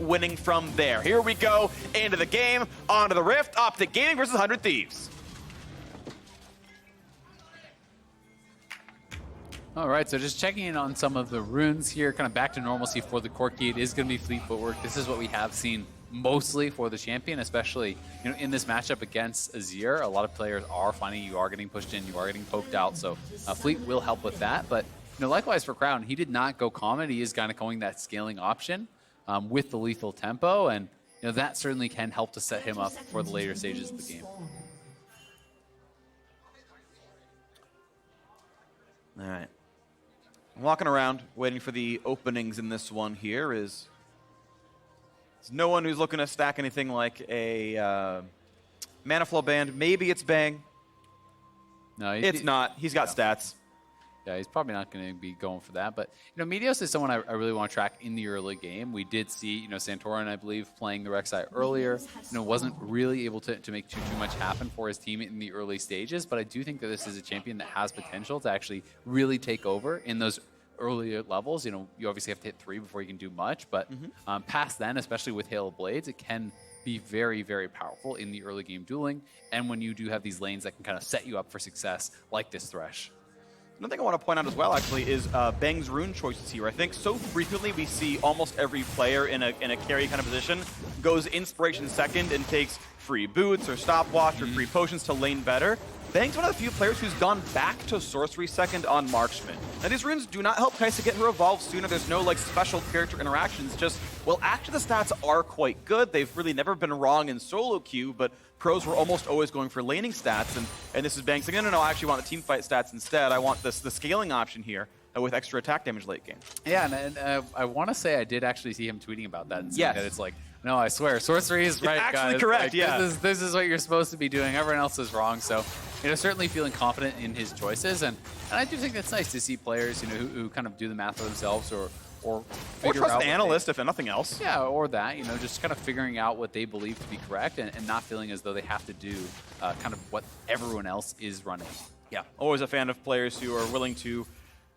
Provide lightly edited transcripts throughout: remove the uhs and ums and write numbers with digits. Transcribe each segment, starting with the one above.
winning from there. Here we go into the game, onto the Rift, OpTic Gaming versus 100 Thieves. All right, so just checking in on some of the runes here, kind of back to normalcy for the Corki. It is going to be fleet footwork. This is what we have seen mostly for the champion, especially in this matchup against Azir. A lot of players are finding you are getting pushed in, you are getting poked out, so fleet will help with that. But likewise for Crown, he did not go common. He is kind of going that scaling option with the lethal tempo, and that certainly can help to set him up for the later stages of the game. All right. Walking around, waiting for the openings in this one here is no one who's looking to stack anything like a mana flow band. Maybe it's Bang. No, it's not. He's got stats. Yeah, he's probably not going to be going for that. But, Meteos is someone I really want to track in the early game. We did see, Santorin, I believe, playing the Rek'Sai earlier. Wasn't really able to make too much happen for his team in the early stages. But I do think that this is a champion that has potential to actually really take over in those earlier levels. You obviously have to hit 3 before you can do much. But past then, especially with Hail of Blades, it can be very, very powerful in the early game dueling. And when you do have these lanes that can kind of set you up for success, like this Thresh. Another thing I want to point out as well, actually, is Bang's rune choices here. I think so frequently we see almost every player in a carry kind of position goes Inspiration second and takes free boots or stopwatch or free potions to lane better. Bang's one of the few players who's gone back to sorcery second on Marksman. Now these runes do not help Kai'Sa get her evolve sooner. There's no special character interactions. Just, well, actually the stats are quite good. They've really never been wrong in solo queue, but pros were almost always going for laning stats. And this is Bang saying, no, I actually want the team fight stats instead. I want the scaling option here with extra attack damage late game. Yeah, and I want to say I did actually see him tweeting about that and saying that it's like, no, I swear, sorcery is right, actually guys. Correct, yeah. This is what you're supposed to be doing. Everyone else is wrong. So, certainly feeling confident in his choices. And I do think it's nice to see players, who kind of do the math for themselves or trust an analyst, if nothing else. Yeah, or that, just kind of figuring out what they believe to be correct and not feeling as though they have to do kind of what everyone else is running. Yeah, always a fan of players who are willing to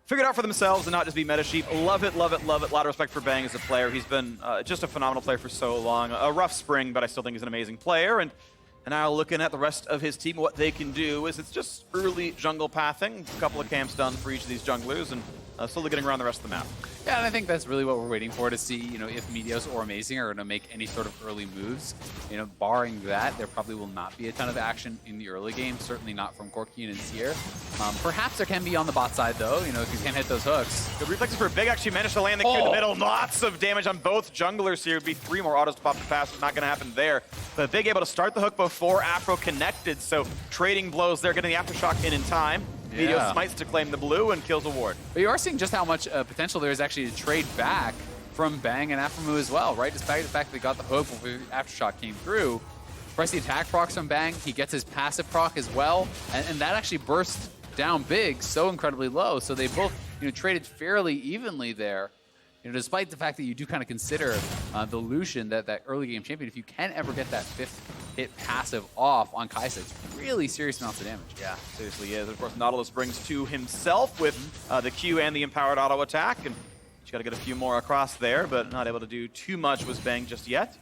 figure it out for themselves and not just be meta sheep. Love it, love it, love it. A lot of respect for Bang as a player. He's been just a phenomenal player for so long. A rough spring, but I still think he's an amazing player. And now looking at the rest of his team, what they can do is it's just early jungle pathing. A couple of camps done for each of these junglers and slowly getting around the rest of the map. Yeah, and I think that's really what we're waiting for, to see, if Meteos or Amazing are going to make any sort of early moves. Barring that, there probably will not be a ton of action in the early game, certainly not from Corki and Azir. Perhaps there can be on the bot side, though, if you can't hit those hooks. Good reflexes for Big, actually managed to land the Q in the middle. Lots of damage on both junglers here. It would be 3 more autos to pop the pass, but not going to happen there. But Big able to start the hook before Afro connected, so trading blows there, getting the Aftershock in time. Meteos smites to claim the blue and kills a ward. But you are seeing just how much potential there is actually to trade back from Bang and aphromoo as well, right? Despite the fact that they got the hook before Aftershock came through. Press the attack procs from Bang, he gets his passive proc as well, and that actually burst down Big so incredibly low. So they both traded fairly evenly there. Despite the fact that you do kind of consider the Lucian, that early game champion, if you can ever get that 5th hit passive off on Kai'Sa, it's really serious amounts of damage. Yeah, seriously is. Of course, Nautilus brings to himself with the Q and the empowered auto attack, and he's got to get a few more across there, but not able to do too much with Bang just yet.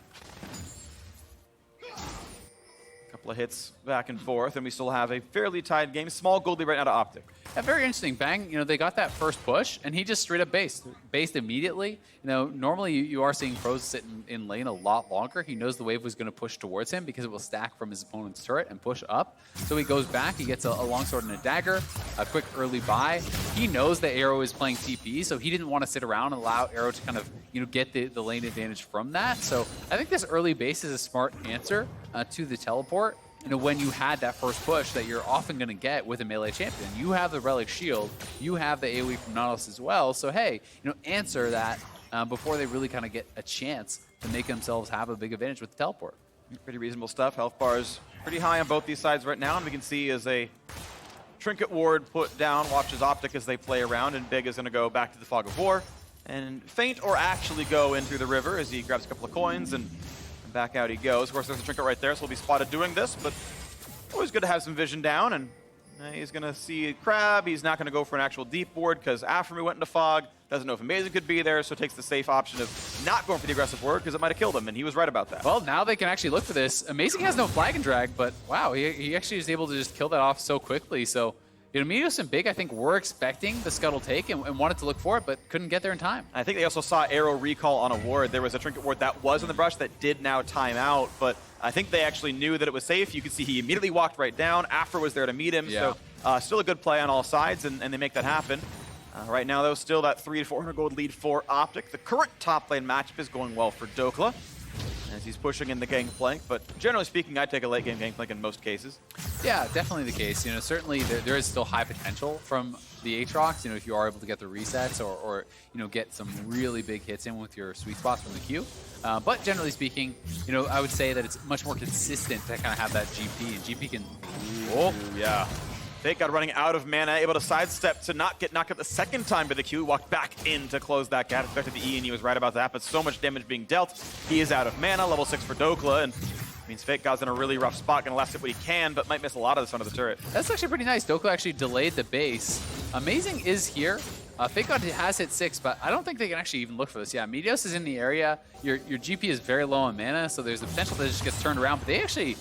Couple of hits back and forth, and we still have a fairly tied game. Small gold lead right now to OpTic. Yeah, very interesting. Bang, they got that first push, and he just straight up based immediately. Normally you are seeing pros sit in lane a lot longer. He knows the wave was going to push towards him because it will stack from his opponent's turret and push up. So he goes back, he gets a longsword and a dagger, a quick early buy. He knows that Arrow is playing TP, so he didn't want to sit around and allow Arrow to kind of get the lane advantage from that. So I think this early base is a smart answer to the teleport. When you had that first push that you're often going to get with a melee champion. You have the Relic Shield, you have the AoE from Nautilus as well, so hey, answer that before they really kind of get a chance to make themselves have a big advantage with the teleport. Pretty reasonable stuff. Health bars pretty high on both these sides right now, and we can see as a Trinket Ward put down, watches OpTic as they play around, and Big is going to go back to the Fog of War, and feint or actually go in through the river as he grabs a couple of coins, and back out he goes. Of course, there's a Trinket right there, so we'll be spotted doing this, but always good to have some vision down, and He's going to see Crab. He's not going to go for an actual deep ward because aphromoo went into Fog. Doesn't know if Amazing could be there, so takes the safe option of not going for the aggressive ward because it might have killed him, and he was right about that. Well, now they can actually look for this. Amazing has no flag and drag, but wow, he actually was able to just kill that off so quickly. So, you know, Meteos and Big, I think, were expecting the Scuttle take and wanted to look for it, but couldn't get there in time. I think they also saw Arrow recall on a ward. There was a Trinket ward that was in the brush that did now time out, but I think they actually knew that it was safe. You could see he immediately walked right down. Afro was there to meet him, so still a good play on all sides, and they make that happen. Right now, though, still that 300 to 400 gold lead for OpTic. The current top lane matchup is going well for Dhokla as he's pushing in the Gangplank, but generally speaking, I take a late game Gangplank in most cases. Yeah, definitely the case. You know, certainly there is still high potential from the Aatrox, you know, if you are able to get the resets or you know, get some really big hits in with your sweet spots from the queue. But generally speaking, you know, I would say that it's much more consistent to kind of have that GP, and GP can... Oh, yeah. FakeGod running out of mana, able to sidestep to not get knocked out the second time by the Q. Walked back in to close that gap. Expected the E, and he was right about that, but so much damage being dealt. He is out of mana, level 6 for Dhokla, and means FakeGod's in a really rough spot, gonna last it what he can, but might miss a lot of this under the turret. That's actually pretty nice. Dhokla actually delayed the base. Amazing is here. FakeGod has hit 6, but I don't think they can actually even look for this. Yeah, Meteos is in the area. Your GP is very low on mana, so there's the potential that it just gets turned around, but they actually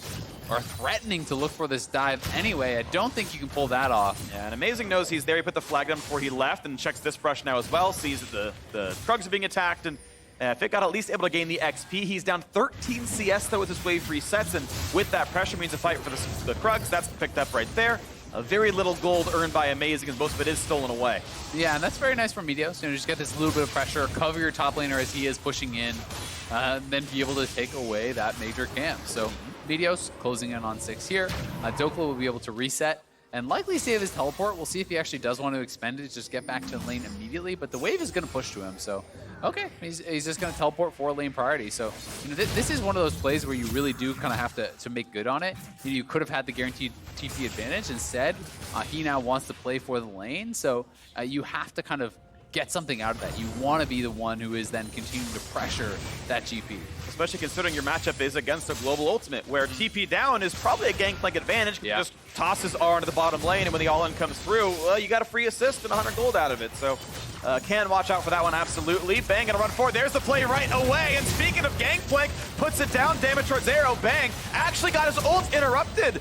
are threatening to look for this dive anyway. I don't think you can pull that off. Yeah, and Amazing knows he's there. He put the flag down before he left and checks this brush now as well, sees that the Krugs are being attacked, and FakeGod at least able to gain the XP. He's down 13 CS though with his wave resets, and with that pressure means a fight for the Krugs. That's picked up right there. Very little gold earned by Amazing, as most of it is stolen away. Yeah, and that's very nice from Meteos. You know, just get this little bit of pressure, cover your top laner as he is pushing in, then be able to take away that major camp. So Meteos closing in on 6 here. Dhokla will be able to reset and likely save his teleport. We'll see if he actually does want to expend it, just get back to the lane immediately, but the wave is going to push to him, so okay, he's just going to teleport for lane priority. So, you know, this is one of those plays where you really do kind of have to make good on it. You could have had the guaranteed TP advantage. Instead, he now wants to play for the lane, so you have to kind of get something out of that. You want to be the one who is then continuing to pressure that GP. Especially considering your matchup is against a global ultimate, where TP down is probably a Gangplank advantage. Yeah. Just tosses R into the bottom lane, and when the all-in comes through, well, you got a free assist and 100 gold out of it. So can watch out for that one, absolutely. Bang gonna run forward. There's the play right away. And speaking of Gangplank, puts it down, damage towards Arrow. Bang actually got his ult interrupted.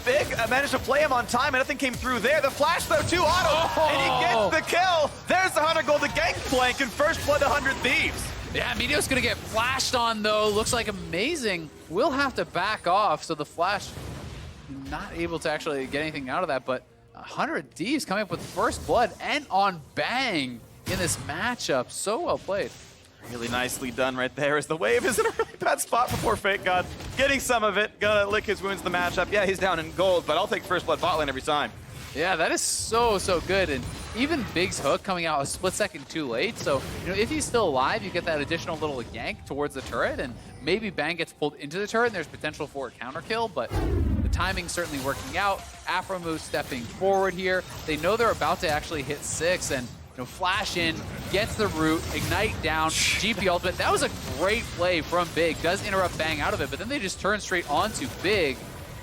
Big managed to play him on time, and nothing came through there. The flash though, 2 auto, and he gets the kill. There's the 100 gold to Gangplank, and first blood 100 Thieves. Yeah, Meteos gonna get flashed on though. Looks like Amazing will have to back off, so the flash not able to actually get anything out of that, but 100 Thieves coming up with first blood and on Bang in this matchup. So well played. Really nicely done right there, as the wave is in a really bad spot for poor FakeGod. Getting some of it, gonna lick his wounds in the matchup. Yeah, he's down in gold, but I'll take first blood bot lane every time. Yeah, that is so good, and even Big's hook coming out a split second too late, so you know, if he's still alive, you get that additional little yank towards the turret, and maybe Bang gets pulled into the turret, and there's potential for a counter kill, but the timing's certainly working out. aphromoo stepping forward here. They know they're about to actually hit 6, and you know, flash in, gets the root, ignite down, GP ultimate. That was a great play from Big. Does interrupt Bang out of it, but then they just turn straight onto Big.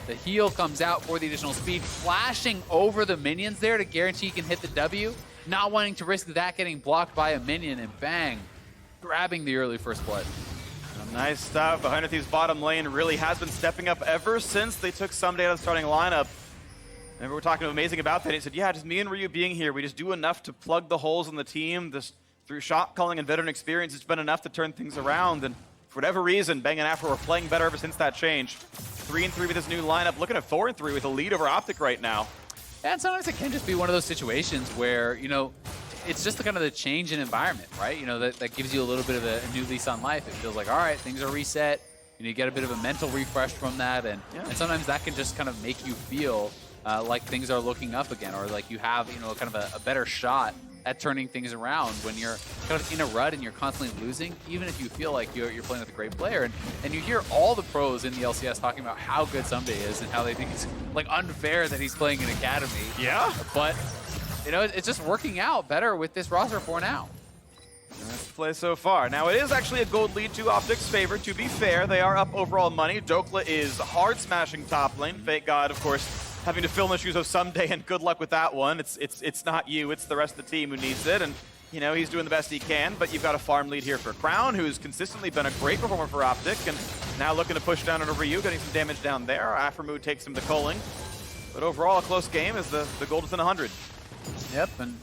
The heal comes out for the additional speed, flashing over the minions there to guarantee he can hit the W. Not wanting to risk that getting blocked by a minion, and Bang, grabbing the early first blood. Nice stuff. 100 Thieves bottom lane really has been stepping up ever since they took Someday out of the starting lineup. Remember, we're talking Amazing about that. He said, yeah, just me and Ryu being here, we just do enough to plug the holes in the team. This, through shot calling and veteran experience, it's been enough to turn things around. And for whatever reason, Bang and Afro are playing better ever since that change. 3-3 with this new lineup, looking at 4-3 with a lead over OpTic right now. And sometimes it can just be one of those situations where, you know, it's just the kind of the change in environment, right? You know, that gives you a little bit of a new lease on life. It feels like, all right, things are reset. You get a bit of a mental refresh from that, and sometimes that can just kind of make you feel like things are looking up again, or like you have, you know, kind of a better shot at turning things around when you're kind of in a rut and you're constantly losing, even if you feel like you're playing with a great player. And you hear all the pros in the LCS talking about how good Someday is and how they think it's like unfair that he's playing in Academy. Yeah. But, you know, it's just working out better with this roster for now. That's the play so far. Now, it is actually a gold lead to OpTic's favor. To be fair, they are up overall money. Dhokla is hard smashing top lane. FakeGod, of course, having to fill in the shoes of someday, and good luck with that one. It's not you, it's the rest of the team who needs it, and you know, he's doing the best he can, but you've got a farm lead here for Crown, who's consistently been a great performer for OpTic, and now looking to push down over you, getting some damage down there. aphromoo takes him to culling. But overall, a close game as the gold is in 100. Yep, and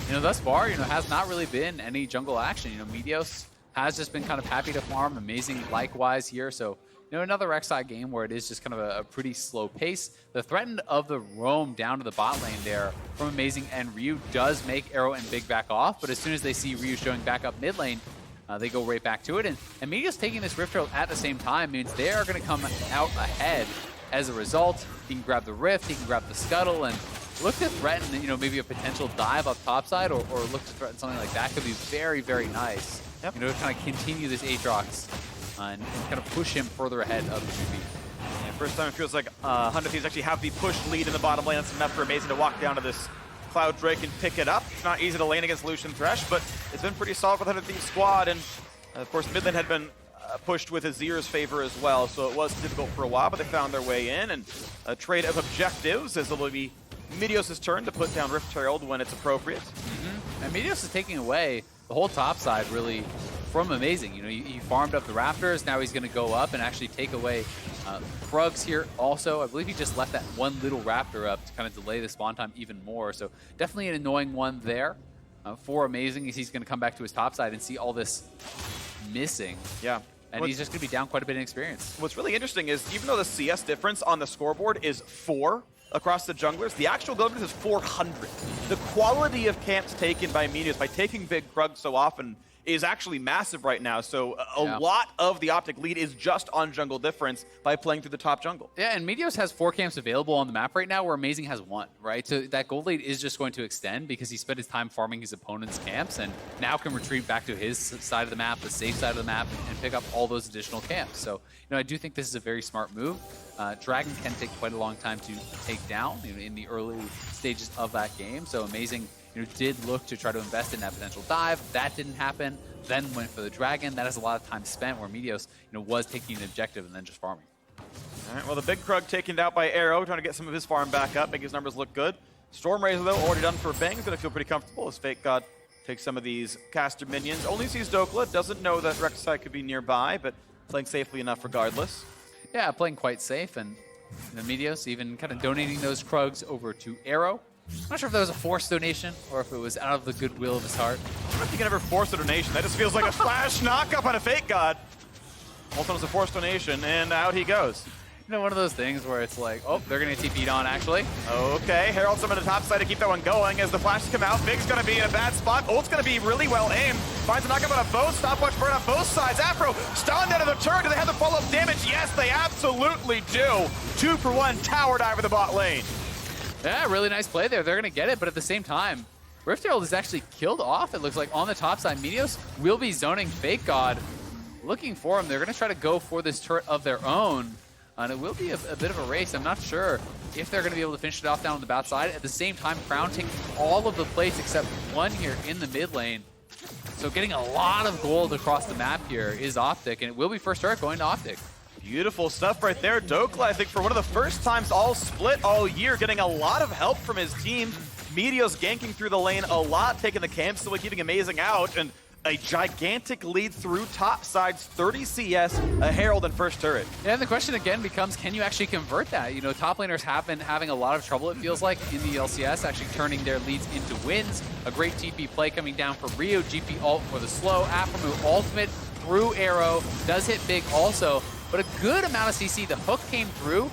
you know, thus far, you know, has not really been any jungle action. You know, Meteos has just been kind of happy to farm, amazing likewise here. So, you know, another Rek'Sai game where it is just kind of a pretty slow pace. The threat of the roam down to the bot lane there from Amazing and Ryu does make Arrow and Big back off, but as soon as they see Ryu showing back up mid lane, they go right back to it. And Meteos taking this Rift Herald at the same time means they are going to come out ahead as a result. He can grab the Rift, he can grab the Scuttle, and look to threaten, you know, maybe a potential dive up topside, or look to threaten something like that. Could be very, very nice. Yep. You know, to kind of continue this Aatrox and kind of push him further ahead of the 2v. Yeah, first time it feels like 100 Thieves actually have the push lead in the bottom lane. That's enough for Amazing to walk down to this Cloud Drake and pick it up. It's not easy to lane against Lucian Thresh, but it's been pretty solid with 100 Thieves squad, and of course mid lane had been pushed with Azir's favor as well, so it was difficult for a while, but they found their way in, and a trade of objectives as it'll be Meteos' turn to put down Rift Herald when it's appropriate. And Meteos is taking away the whole top side really from Amazing. You know, he farmed up the Raptors, now he's going to go up and actually take away Krugs here also. I believe he just left that one little Raptor up to kind of delay the spawn time even more, so definitely an annoying one there for Amazing as he's going to come back to his top side and see all this missing. Yeah. And he's just going to be down quite a bit in experience. What's really interesting is even though the CS difference on the scoreboard is 4 across the junglers, the actual goal difference is 400. The quality of camps taken by Meteos by taking Big Krug so often is actually massive right now. So a lot of the OpTic lead is just on jungle difference by playing through the top jungle. Yeah, and Meteos has 4 camps available on the map right now where Amazing has 1, right? So that gold lead is just going to extend because he spent his time farming his opponent's camps and now can retreat back to his side of the map, the safe side of the map, and pick up all those additional camps. So, you know, I do think this is a very smart move. Dragon can take quite a long time to take down, you know, in the early stages of that game. So Amazing, you know, did look to try to invest in that potential dive. That didn't happen. Then went for the Dragon. That is a lot of time spent where Meteos, you know, was taking an objective and then just farming. All right, well, the Big Krug taken out by Arrow, trying to get some of his farm back up, make his numbers look good. Stormrazor, though, already done for Bang. He's going to feel pretty comfortable as FakeGod takes some of these caster minions. Only sees Dhokla, doesn't know that Rek'Sai could be nearby, but playing safely enough regardless. Yeah, playing quite safe, and you know, Meteos even kind of donating those Krugs over to Arrow. I'm not sure if that was a forced donation or if it was out of the goodwill of his heart. I don't know if you can ever force a donation. That just feels like a flash knock-up on a FakeGod. Also, it's a forced donation, and out he goes. You know, one of those things where it's like, oh, they're going to TP'd on, actually. Okay, Herald's some of the top side to keep that one going as the flashes come out. Big's going to be in a bad spot. Ult's going to be really well aimed. Finds a knockup on a both. Stopwatch burn on both sides. Afro stunned out of the turret. Do they have the follow-up damage? Yes, they absolutely do. 2 for 1 tower dive in the bot lane. Yeah, really nice play there. They're going to get it, but at the same time, Rift Herald is actually killed off, it looks like, on the top side. Meteos will be zoning FakeGod. Looking for him. They're going to try to go for this turret of their own. And it will be a bit of a race. I'm not sure if they're going to be able to finish it off down on the bot side. At the same time, Crown taking all of the plates except 1 here in the mid lane. So getting a lot of gold across the map here is OpTic, and it will be first turret going to OpTic. Beautiful stuff right there. Dhokla, I think, for one of the first times all split all year, getting a lot of help from his team. Meteos ganking through the lane a lot, taking the camp, still keeping Amazing out, and a gigantic lead through top sides, 30 CS, a Herald and first turret. Yeah, and the question again becomes, can you actually convert that? You know, top laners have been having a lot of trouble, it feels like, in the LCS, actually turning their leads into wins. A great TP play coming down for Rio, GP ult for the slow, aphromoo ultimate through Arrow, does hit Big also, but a good amount of CC. The hook came through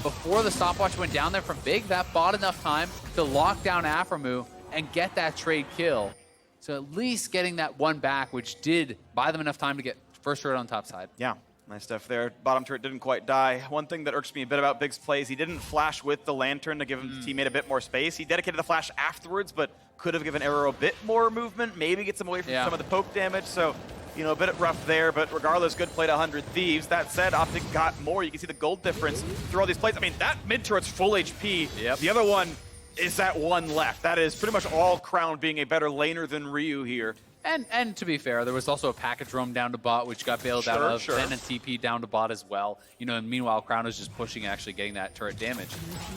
before the stopwatch went down there from Big. That bought enough time to lock down aphromoo and get that trade kill. So at least getting that one back, which did buy them enough time to get first turret on top side. Yeah, nice stuff there. Bottom turret didn't quite die. One thing that irks me a bit about Big's plays, he didn't flash with the lantern to give his teammate a bit more space. He dedicated the flash afterwards, but could have given Arrow a bit more movement, maybe get some away from some of the poke damage. So, you know, a bit rough there, but regardless, good play to 100 Thieves. That said, OpTic got more. You can see the gold difference through all these plays. I mean, that mid turret's full HP. Yep. The other one is that one left. That is pretty much all Crown being a better laner than Ryu here. And to be fair, there was also a package roam down to bot, which got bailed out of, then a TP down to bot as well. You know, and meanwhile, Crown is just pushing, actually getting that turret damage.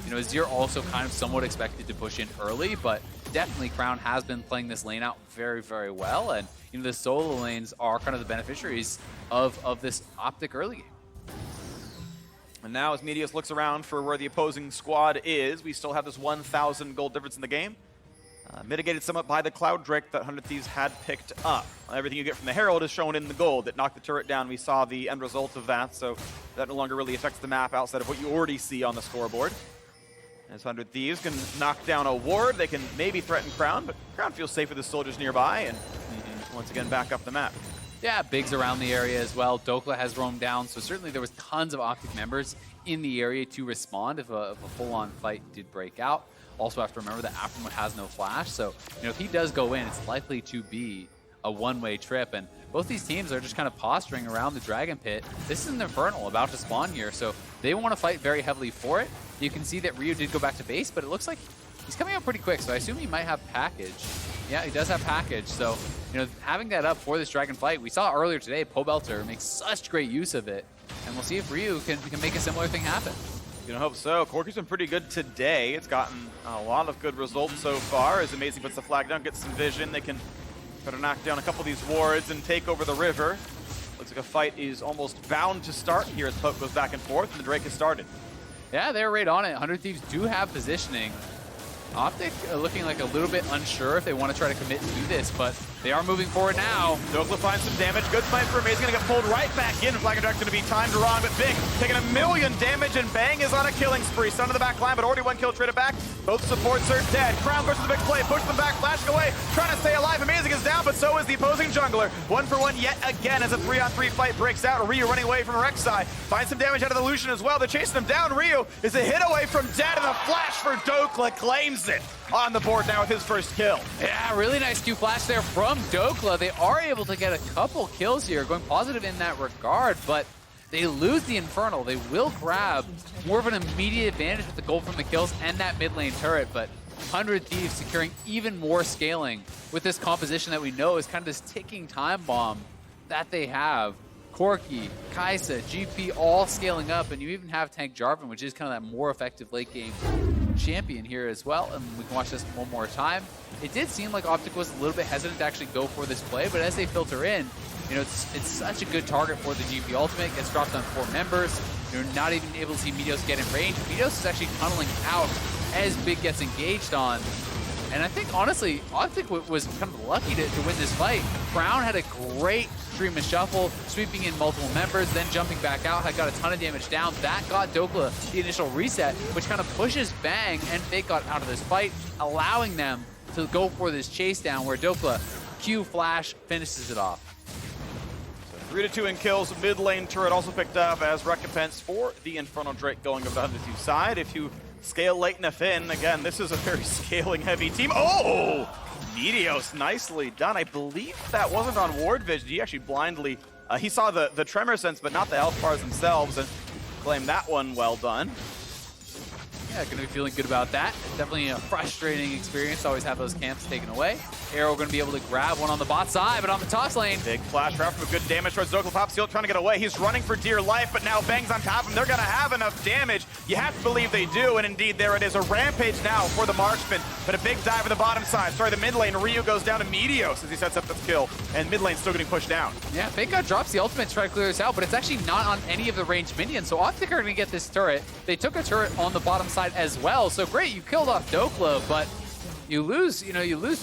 You know, Azir also kind of somewhat expected to push in early, but definitely Crown has been playing this lane out very, very well. And, you know, the solo lanes are kind of the beneficiaries of this OpTic early game. And now as Meteos looks around for where the opposing squad is, we still have this 1,000 gold difference in the game. Mitigated somewhat by the Cloud Drake that 100 Thieves had picked up. Everything you get from the Herald is shown in the gold. That knocked the turret down. We saw the end result of that, so that no longer really affects the map outside of what you already see on the scoreboard. As 100 Thieves can knock down a ward, they can maybe threaten Crown, but Crown feels safe with the soldiers nearby, and once again back up the map. Yeah, Big's around the area as well. Dhokla has roamed down, so certainly there was tons of OpTic members in the area to respond if a full-on fight did break out. Also have to remember that aphromoo has no flash, so you know if he does go in, it's likely to be a one-way trip. And both these teams are just kind of posturing around the Dragon Pit. This is an Infernal about to spawn here, so they want to fight very heavily for it. You can see that Ryu did go back to base, but it looks like he's coming out pretty quick, so I assume he might have package. Yeah, he does have package, so you know having that up for this Dragon fight, we saw earlier today Pobelter makes such great use of it, and we'll see if Ryu can make a similar thing happen. Gonna hope so. Corki's been pretty good today. It's gotten a lot of good results so far. As Amazing puts the flag down, gets some vision. They can try to knock down a couple of these wards and take over the river. Looks like a fight is almost bound to start here as Poke goes back and forth, and the Drake has started. Yeah, they're right on it. 100 Thieves do have positioning. OpTic looking like a little bit unsure if they want to try to commit to this, but they are moving forward now. Dhokla finds some damage. Good fight for Amazing. Gonna get pulled right back in. Flag Attack's gonna be timed wrong, but Big taking 1,000,000 damage, and Bang is on a killing spree. Stun to the back line, but already one kill traded back. Both supports are dead. Crown pushes the big play, pushes them back, flashing away, trying to stay alive. Amazing is down, but so is the opposing jungler. 1-for-1 yet again as a 3-on-3 fight breaks out. Ryu running away from Rek'Sai. Finds some damage out of the Lucian as well. They're chasing him down. Ryu is a hit away from dead, and a flash for Dhokla claims it on the board now with his first kill. Yeah, really nice Q flash there from Dhokla. They are able to get a couple kills here, going positive in that regard, but they lose the Infernal. They will grab more of an immediate advantage with the gold from the kills and that mid lane turret, but 100 Thieves securing even more scaling with this composition that we know is kind of this ticking time bomb that they have. Corki, Kai'Sa, GP all scaling up, and you even have Tank Jarvan, which is kind of that more effective late game champion here as well. And we can watch this one more time. It did seem like OpTic was a little bit hesitant to actually go for this play, but as they filter in, you know, it's such a good target for the GP ultimate. Gets dropped on 4 members. You're not even able to see Meteos get in range. Meteos is actually tunneling out as Big gets engaged on. And I think, honestly, OpTic was kind of lucky to win this fight. Crown had a great stream of shuffle, sweeping in multiple members, then jumping back out, had got a ton of damage down. That got Dhokla the initial reset, which kind of pushes Bang and FakeGod out of this fight, allowing them to go for this chase down where Dhokla Q flash finishes it off. 3-2 in kills. Mid lane turret also picked up as recompense for the Infernal Drake going over the 100 Thieves side. If you scale late enough in, again, this is a very scaling heavy team. Oh! Meteos, nicely done. I believe that wasn't on ward vision. He actually blindly, he saw the tremor sense, but not the health bars themselves, and claimed that one well done. Yeah, going to be feeling good about that. Definitely a frustrating experience to always have those camps taken away. Arrow going to be able to grab one on the bot side, but on the top lane. Big flash route from a good damage towards Dhokla. Pop Seal trying to get away. He's running for dear life, but now Bang's on top of him. They're going to have enough damage. You have to believe they do, and indeed there it is. A rampage now for the marksman, but a big dive on the bottom side. Sorry, the mid lane. Ryu goes down to Meteos as he sets up the kill, and mid lane still getting pushed down. Yeah, FakeGod drops the ultimate to try to clear this out, but it's actually not on any of the ranged minions, so OpTic are going to get this turret. They took a turret on the bottom side as well, so great, you killed off Dhokla, but you lose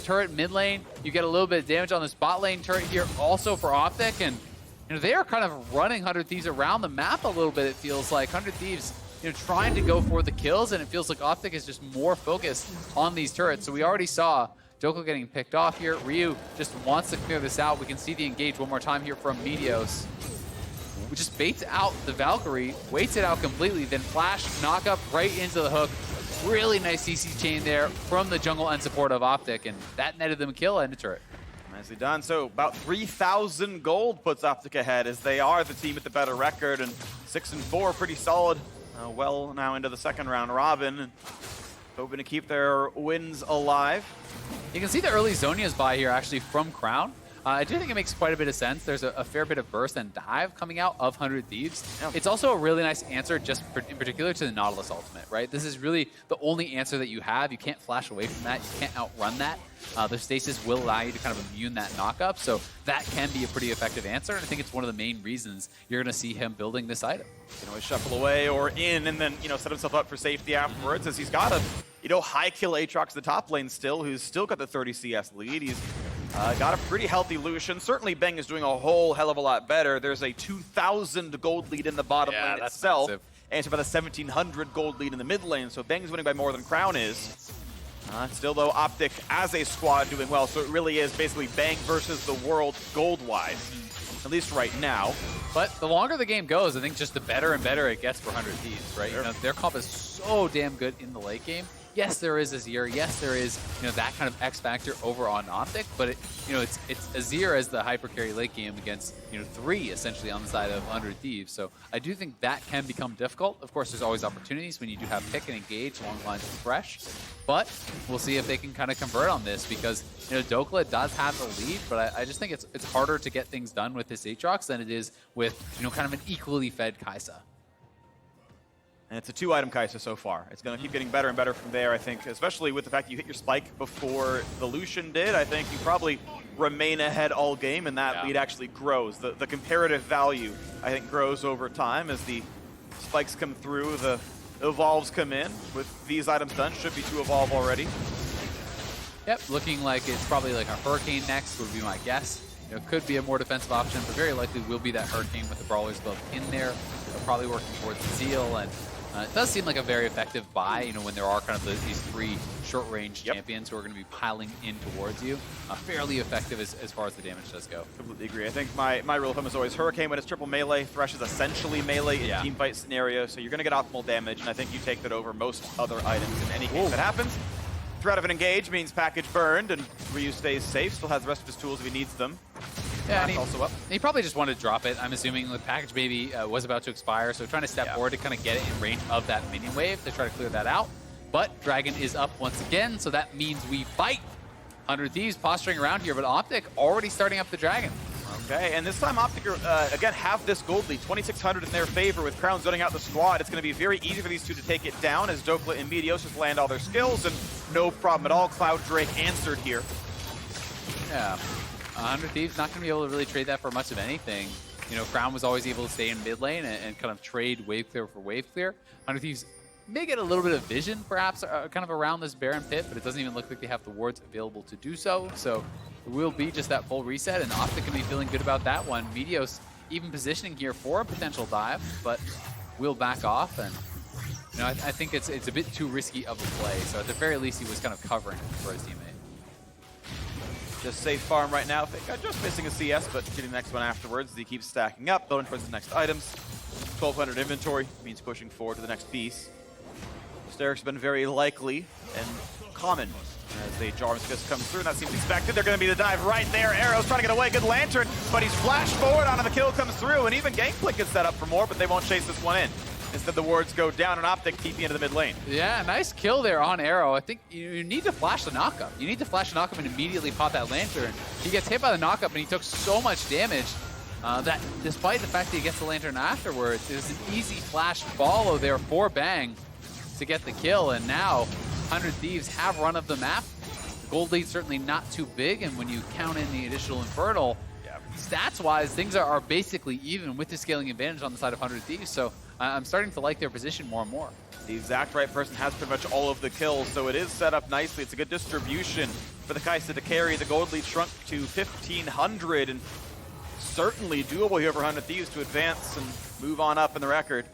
turret mid lane. You get a little bit of damage on this bot lane turret here also for OpTic, and they are kind of running 100 Thieves around the map a little bit, it feels like. 100 Thieves, trying to go for the kills, and it feels like OpTic is just more focused on these turrets. So we already saw Dhokla getting picked off here. Ryu just wants to clear this out. We can see the engage one more time here from Meteos. We just baits out the Valkyrie, waits it out completely, then flash, knock up right into the hook. Really nice CC chain there from the jungle and support of OpTic, and that netted them a kill and a turret. Nicely done. So about 3,000 gold puts OpTic ahead as they are the team with the better record, and 6-4, pretty solid. Well now into the second round robin, and hoping to keep their wins alive. You can see the early Zhonya's buy here actually from Crown. I do think it makes quite a bit of sense. There's a fair bit of burst and dive coming out of 100 Thieves. Yeah. It's also a really nice answer in particular to the Nautilus ultimate, right? This is really the only answer that you have. You can't flash away from that. You can't outrun that. The stasis will allow you to kind of immune that knockup, so that can be a pretty effective answer, and I think it's one of the main reasons you're going to see him building this item. You can always shuffle away or in and then, set himself up for safety afterwards, as he's got a, high kill Aatrox the top lane still, who's still got the 30 CS lead. He's got a pretty healthy Lucian. Certainly Bang is doing a whole hell of a lot better. There's a 2,000 gold lead in the bottom lane itself, massive. and it's about a 1,700 gold lead in the mid lane, so Bang's winning by more than Crown is. Still, though, OpTic as a squad doing well, so it really is basically Bang versus the world gold-wise, at least right now. But the longer the game goes, I think just the better and better it gets for 100 Thieves, right? Sure. Their comp is so damn good in the late game. Yes, there is Azir. Yes, there is that kind of X factor over on OpTic, but it's Azir as the hyper carry late game against 3 essentially on the side of 100 Thieves. So I do think that can become difficult. Of course, there's always opportunities when you do have pick and engage along the lines of Thresh, but we'll see if they can kind of convert on this because Dhokla does have the lead, but I just think it's harder to get things done with this Aatrox than it is with kind of an equally fed Kai'Sa. And it's a 2-item Kai'Sa so far. It's going to keep getting better and better from there, I think, especially with the fact that you hit your spike before the Lucian did. I think you probably remain ahead all game, and that lead actually grows. The comparative value, I think, grows over time as the spikes come through, the evolves come in. With these items done, should be 2 evolve already. Yep, looking like it's probably like a Hurricane next would be my guess. Could be a more defensive option, but very likely will be that Hurricane with the Brawler's Glove in there. They're probably working towards the Zeal, and it does seem like a very effective buy, when there are kind of these 3 short-range champions who are going to be piling in towards you. Fairly effective as far as the damage does go. Completely agree. I think my rule of thumb is always Hurricane when it's triple melee. Thresh is essentially melee in team fight scenario, so you're going to get optimal damage, and I think you take that over most other items in any case that happens. Threat of an engage means package burned, and Ryu stays safe, still has the rest of his tools if he needs them. Yeah, and also up. He probably just wanted to drop it. I'm assuming the package maybe was about to expire, so trying to step forward to kind of get it in range of that minion wave to try to clear that out. But Dragon is up once again, so that means we fight. 100 Thieves posturing around here, but OpTic already starting up the Dragon. Okay, and this time OpTic, again, have this gold lead, 2,600 in their favor with Crown zoning out the squad. It's going to be very easy for these two to take it down as Dhokla and Meteos just land all their skills, and no problem at all. Cloud Drake answered here. Yeah, 100 Thieves not going to be able to really trade that for much of anything. Crown was always able to stay in mid lane and kind of trade wave clear for wave clear. 100 Thieves may get a little bit of vision, perhaps, kind of around this Baron pit, but it doesn't even look like they have the wards available to do so. So it will be just that full reset, and OpTic can be feeling good about that one. Meteos even positioning here for a potential dive, but will back off, and I think it's a bit too risky of a play. So at the very least, he was kind of covering for his teammate. Just safe farm right now. FakeGod just missing a CS, but getting the next one afterwards. He keeps stacking up, building towards the next items. 1,200 inventory means pushing forward to the next piece. Steric's been very likely and common as the Jarvan just comes through, and that seems expected. They're going to be the dive right there. Arrow's trying to get away. Good Lantern, but he's flashed forward onto the kill comes through, and even Gangplank gets set up for more, but they won't chase this one in. Instead, the wards go down, and OpTic TP into the mid lane. Yeah, nice kill there on Arrow. I think you need to flash the knockup. You need to flash the knockup and immediately pop that Lantern. He gets hit by the knockup, and he took so much damage that despite the fact that he gets the Lantern afterwards, it was an easy flash follow there for Bang to get the kill, and now 100 Thieves have run of the map. The gold lead certainly not too big, and when you count in the additional Infernal, stats-wise, things are basically even with the scaling advantage on the side of 100 Thieves, so I'm starting to like their position more and more. The exact right person has pretty much all of the kills, so it is set up nicely. It's a good distribution for the Kai'Sa to carry. The gold lead shrunk to 1,500, and certainly doable here for 100 Thieves to advance and move on up in the record.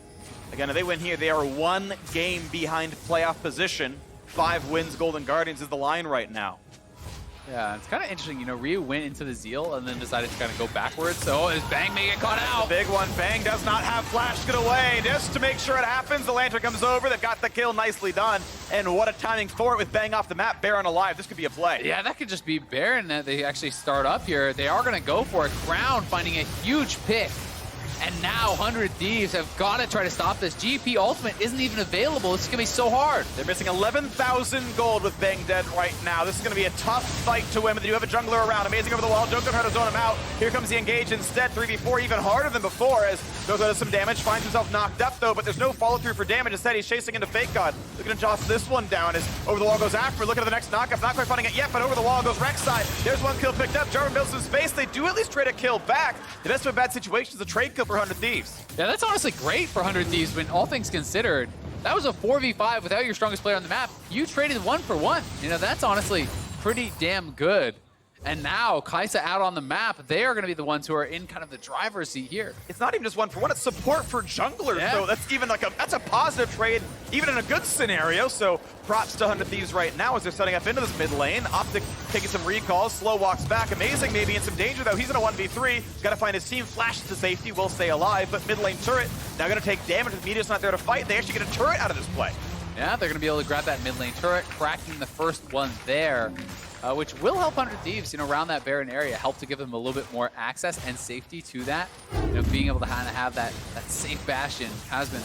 Again, if they win here, they are 1 game behind playoff position. 5 wins, Golden Guardians is the line right now. Yeah, it's kind of interesting. Ryu went into the Zeal and then decided to kind of go backwards. So is Bang may get caught out. Big one. Bang does not have flash to get away. Just to make sure it happens, the Lantern comes over. They've got the kill. Nicely done. And what a timing for it with Bang off the map. Baron alive. This could be a play. Yeah, that could just be Baron that they actually start up here. They are going to go for it. Crown finding a huge pick And now 100 Thieves have got to try to stop this. GP ultimate isn't even available. This is going to be so hard. They're missing 11,000 gold with Bang dead right now. This is going to be a tough fight to win, but they do have a jungler around. Amazing over the wall. Dhokla trying to zone him out. Here comes the engage instead. 3v4 even harder than before as Dhokla does some damage. Finds himself knocked up though, but there's no follow through for damage. Instead, he's chasing into FakeGod. Looking to toss this one down as over the wall goes Afro. Looking at the next knockup. Not quite finding it yet, but over the wall goes Rek'Sai. There's one kill picked up. Jarvan builds some space. They do at least trade a kill back. The best of a bad situation is a trade kill for 100 Thieves. Yeah, that's honestly great for 100 Thieves when all things considered. That was a 4v5 without your strongest player on the map. You traded 1 for 1. You know, that's honestly pretty damn good. And now, Kai'Sa out on the map, they are going to be the ones who are in kind of the driver's seat here. It's not even just 1 for 1, it's support for junglers. Yeah. So that's even like that's a positive trade, even in a good scenario. So props to 100 Thieves right now as they're setting up into this mid lane. OpTic taking some recalls, slow walks back. Amazing, maybe in some danger though. He's in a 1v3. He's got to find his team, flashes to safety, will stay alive. But mid lane turret, now going to take damage with Meteos not there to fight. They actually get a turret out of this play. Yeah, they're going to be able to grab that mid lane turret, cracking the first one there. Which will help 100 Thieves, you know, around that Baron area, help to give them a little bit more access and safety to that. You know, being able to kind of have that safe bastion has been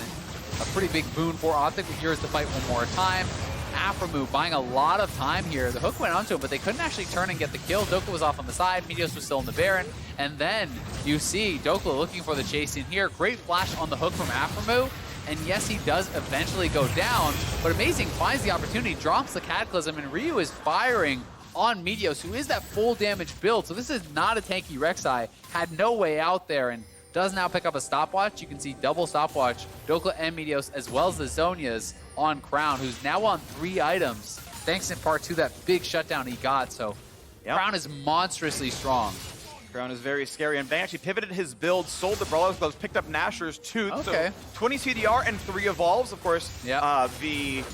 a pretty big boon for OpTic. Here's the fight one more time. aphromoo buying a lot of time here. The hook went onto him, but they couldn't actually turn and get the kill. Dhokla was off on the side. Meteos was still in the Baron. And then you see Dhokla looking for the chase in here. Great flash on the hook from aphromoo. And yes, he does eventually go down, but Amazing finds the opportunity, drops the Cataclysm, and Ryu is firing on Meteos, who is that full damage build. So this is not a tanky Rek'Sai. Had no way out there and does now pick up a stopwatch. You can see double stopwatch, Dhokla and Meteos, as well as the Zhonya's on Crown, who's now on 3 items, thanks in part to that big shutdown he got. So Crown is monstrously strong. Crown is very scary, and Bang actually pivoted his build, sold the Brawler's Gloves, picked up Nashor's Tooth. Okay. So 20 CDR and 3 evolves. Of course, the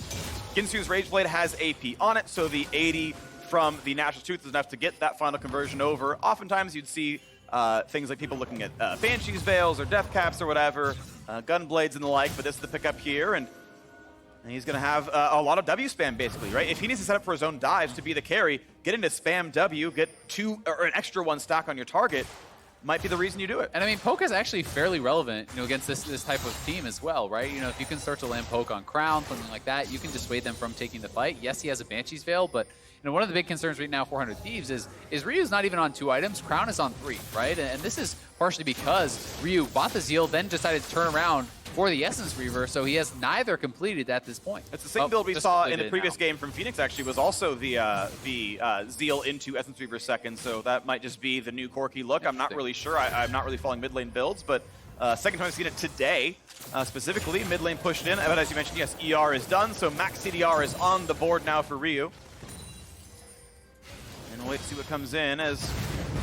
Ginsu's Rageblade has AP on it, so the 80 from the Nashor's Tooth is enough to get that final conversion over. Oftentimes you'd see things like people looking at Banshee's Veils or Death Caps or whatever, Gunblades and the like, but this is the pickup here, and he's going to have a lot of W spam, basically, right? If he needs to set up for his own dives to be the carry, get into spam W, get 2 or an extra 1 stack on your target, might be the reason you do it. And I mean, poke is actually fairly relevant, you know, against this type of team as well, right? You know, if you can start to land poke on Crown, something like that, you can dissuade them from taking the fight. Yes, he has a Banshee's Veil, but you know, one of the big concerns right now for 100 Thieves is Ryu's not even on 2 items, Crown is on 3, right? And this is partially because Ryu bought the Zeal, then decided to turn around for the Essence Reaver, so he has neither completed at this point. It's the same build we saw in the previous game from Phoenix, actually, was also the Zeal into Essence Reaver second, so that might just be the new Corki look. I'm not really sure. I'm not really following mid lane builds, but second time I've seen it today, specifically. Mid lane pushed in, but as you mentioned, yes, ER is done, so max CDR is on the board now for Ryu. And we'll wait to see what comes in as,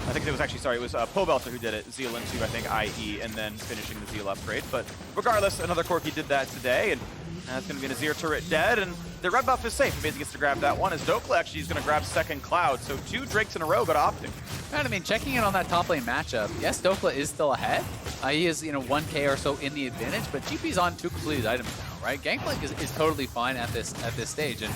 I think it was actually, sorry, it was Pobelter who did it, Zeal into, I think, IE, and then finishing the Zeal upgrade. But regardless, another Corki did that today, and that's going to be an Azir turret dead, and the red buff is safe. Amazing gets to grab that one, as Dhokla actually is going to grab second Cloud, so 2 Drakes in a row got OpTic. And I mean, checking in on that top lane matchup, yes, Dhokla is still ahead. He is, 1K or so in the advantage, but GP's on 2 completed items now, right? Gangplank is totally fine at this stage, and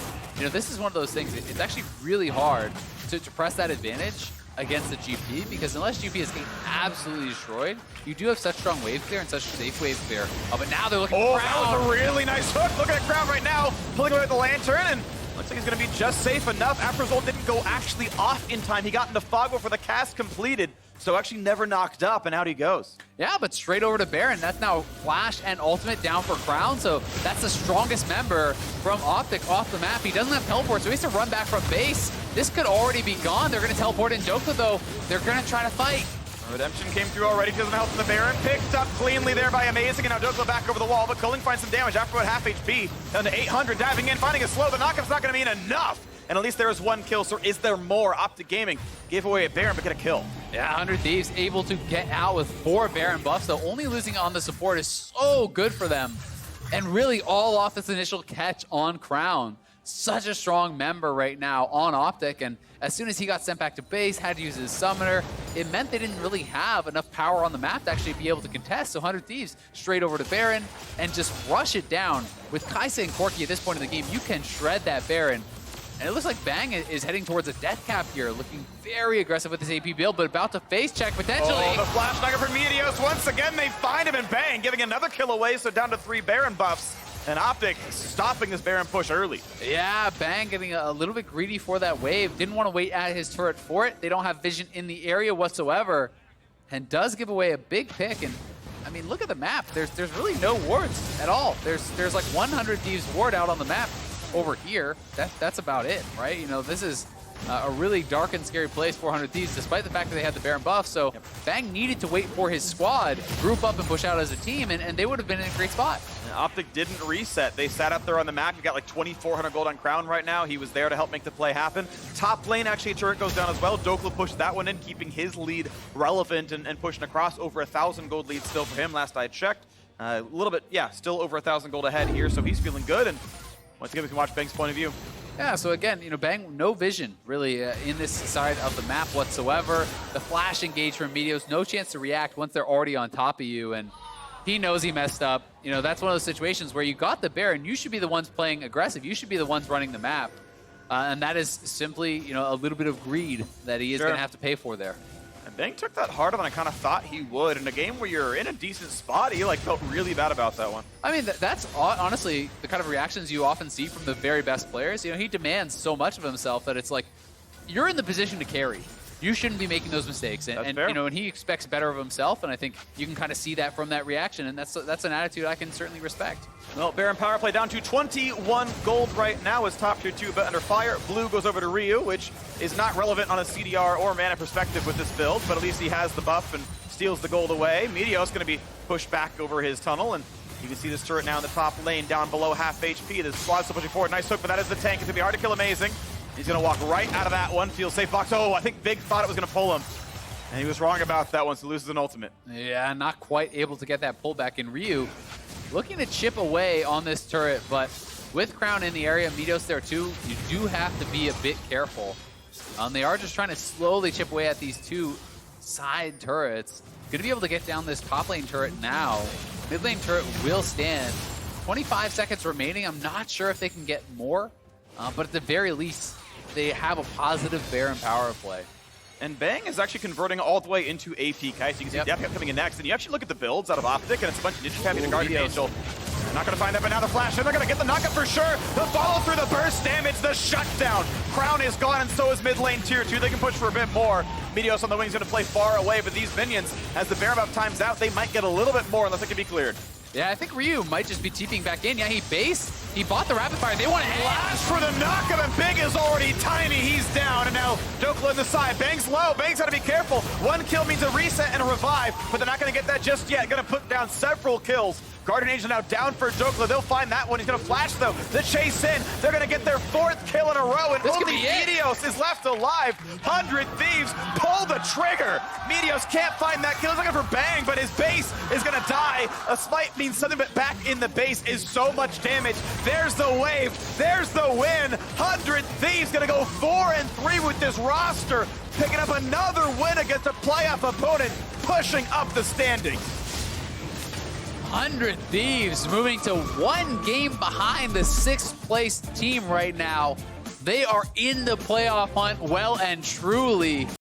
this is one of those things. It's actually really hard to press that advantage against the GP, because unless GP is getting absolutely destroyed, you do have such strong wave clear and such safe wave clear. But now they're looking for Crown. That was a really nice hook. Look at Crown right now, pulling away with the Lantern, and looks like he's going to be just safe enough. aphromoo didn't go actually off in time. He got into fog before the cast completed, so actually never knocked up, and out he goes. Yeah, but straight over to Baron. That's now Flash and Ultimate down for Crown, so that's the strongest member from OpTic off the map. He doesn't have teleport, so he has to run back from base. This could already be gone. They're going to teleport in Dhokla, though. They're going to try to fight. Redemption came through already, doesn't help from the Baron. Picked up cleanly there by Amazing, and now Dhokla back over the wall, but Culling finds some damage after half HP, down to 800, diving in, finding a slow. The knockup's not going to mean enough, and at least there is 1 kill, so is there more? OpTic Gaming gave away a Baron, but get a kill. Yeah, 100 Thieves able to get out with 4 Baron buffs, though only losing on the support is so good for them, and really all off this initial catch on Crown. Such a strong member right now on OpTic, and as soon as he got sent back to base, had to use his summoner, it meant they didn't really have enough power on the map to actually be able to contest. So 100 Thieves straight over to Baron and just rush it down. With Kai'Sa and Corki at this point in the game, you can shred that Baron And it looks like Bang is heading towards a death cap here, looking very aggressive with his AP build, but about to face check potentially. Oh, the flash dagger for Meteos. Once again, they find him, and Bang giving another kill away, so down to 3 Baron buffs. And OpTic stopping this Baron push early. Yeah, Bang getting a little bit greedy for that wave. Didn't want to wait at his turret for it. They don't have vision in the area whatsoever. And does give away a big pick. And I mean, look at the map. There's really no wards at all. There's like 100 Thieves ward out on the map over here. That's about it, right? You know, this is a really dark and scary place, 400 Thieves, despite the fact that they had the Baron buff. So Bang needed to wait for his squad, group up and push out as a team, and they would have been in a great spot. And OpTic didn't reset. They sat up there on the map. You got like 2,400 gold on Crown right now. He was there to help make the play happen. Top lane, actually, a turret goes down as well. Dhokla pushed that one in, keeping his lead relevant and pushing across. Over 1,000 gold lead still for him, last I checked. A little bit, yeah, still over 1,000 gold ahead here, so he's feeling good. And once again, we can watch Bang's point of view. Yeah, so again, you know, Bang, no vision really in this side of the map whatsoever. The flash engage from Meteos, no chance to react once they're already on top of you, and he knows he messed up. You know, that's one of those situations where you got the Baron, you should be the ones playing aggressive, you should be the ones running the map. And that is simply, you know, a little bit of greed that he is going to have to pay for there. And Bang took that harder than I kind of thought he would. In a game where you're in a decent spot, he like felt really bad about that one. I mean, that's honestly the kind of reactions you often see from the very best players. You know, he demands so much of himself that it's like, you're in the position to carry. You shouldn't be making those mistakes. And you know, and he expects better of himself, and I think you can kind of see that from that reaction, and that's an attitude I can certainly respect. Well, Baron power play down to 21 gold right now as top tier 2 but under fire. Blue goes over to Ryu, which is not relevant on a CDR or mana perspective with this build, but at least he has the buff and steals the gold away. Meteos going to be pushed back over his tunnel, and you can see this turret now in the top lane down below half HP. The squad's still pushing forward. Nice hook, but that is the tank. It's going to be hard to kill Amazing. He's going to walk right out of that one. Feels safe box. Oh, I think Big thought it was going to pull him. And he was wrong about that one, so loses an ultimate. Yeah, not quite able to get that pullback in Ryu. Looking to chip away on this turret, but with Crown in the area, Meteos there too, you do have to be a bit careful. They are just trying to slowly chip away at these 2 side turrets. Going to be able to get down this top lane turret now. Mid lane turret will stand. 25 seconds remaining. I'm not sure if they can get more, but at the very least, they have a positive Baron power play. And Bang is actually converting all the way into AP Kite. So you can see Death Cap coming in next. And you actually look at the builds out of OpTic, and it's a bunch of Ninja Cappy and Guardian Angel. Not going to find that, but now the flash. They're going to get the knockup for sure. The follow through, the burst damage, the shutdown. Crown is gone, and so is mid lane tier 2. They can push for a bit more. Meteos on the wing is going to play far away, but these minions, as the Baron buff times out, they might get a little bit more unless it can be cleared. Yeah, I think Ryu might just be TPing back in. Yeah, he based. He bought the rapid fire. They want to flash for the knockup, and Big is already tiny. He's down, and now Dhokla in the side. Bang's low. Bang's got to be careful. 1 kill means a reset and a revive, but they're not going to get that just yet. Going to put down several kills. Guardian Angel now down for Dhokla. They'll find that one. He's going to flash, though. The chase in. They're going to get their 4th kill in a row, and only Meteos is left alive. 100 Thieves pull the trigger. Meteos can't find that kill. He's looking for Bang, but his base is going to die. A smite means something, but back in the base is so much damage. There's the wave. There's the win. 100 Thieves going to go 4-3 with this roster, picking up another win against a playoff opponent, pushing up the standings. 100 Thieves moving to 1 game behind the 6th place team right now. They are in the playoff hunt well and truly.